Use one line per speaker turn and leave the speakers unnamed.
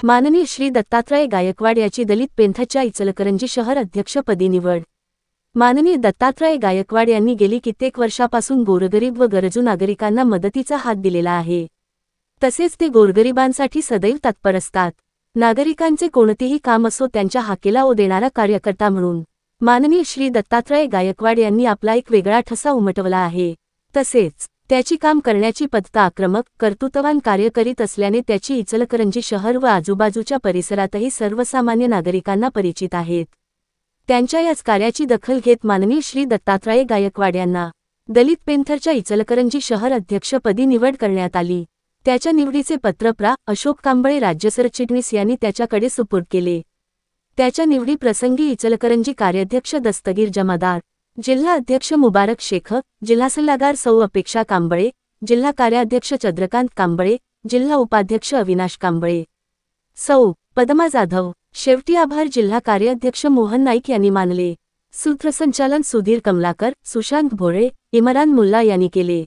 माननीय श्री दत्तात्रय गायकवाड याची दलित पेंथाच्या इचलकरंजी शहर अध्यक्षपदी निवड। माननीय दत्तात्रय गायकवाड यांनी गेली कित्येक वर्षापासून गोरगरीब व गरजू नागरिकांना मदतीचा हात दिलेला आहे। तसेच ते गोरगरिबांसाठी सदैव तत्पर असतात। नागरिकांचे कोणतेही काम असो त्यांच्या हाकेला ओ देणारा कार्यकर्ता म्हणून माननीय श्री दत्तात्रय गायकवाड यांनी आपला एक वेगळा ठसा उमटवला आहे। तसेच त्याची काम करण्याची पद्धत आक्रमक, कर्तृत्ववान कार्य करीत असल्याने त्याची इचलकरंजी शहर व आजूबाजूच्या परिसरातही सर्वसामान्य नागरिकांना परिचित आहेत। त्यांच्या याच कार्याची दखल घेत माननीय श्री दत्तात्रय गायकवाड यांना दलित पेंथरच्या इचलकरंजी शहर अध्यक्षपदी निवड करण्यात आली। त्याच्या निवडीचे पत्र प्रा. अशोक कांबळे राज्य सरचिटणीस यांनी त्याच्याकडे सुपूर्द केले। त्याच्या निवडी प्रसंगी इचलकरंजी कार्याध्यक्ष दस्तगीर जमादार, जिल्हा अध्यक्ष मुबारक शेख, जिल्हा सल्लागार सौ अपेक्षा कांबळे, जिल्हा कार्याध्यक्ष चंद्रकांत कांबळे, जिल्हा उपाध्यक्ष अविनाश कांबळे, सौ पद्मा जाधव, शेवटी आभार जिल्हा कार्याध्यक्ष मोहन नाईक यांनी मानले। सूत्रसंचालन सुधीर कमलाकर, सुशांत भोळे, इमरान मुल्ला यांनी केले।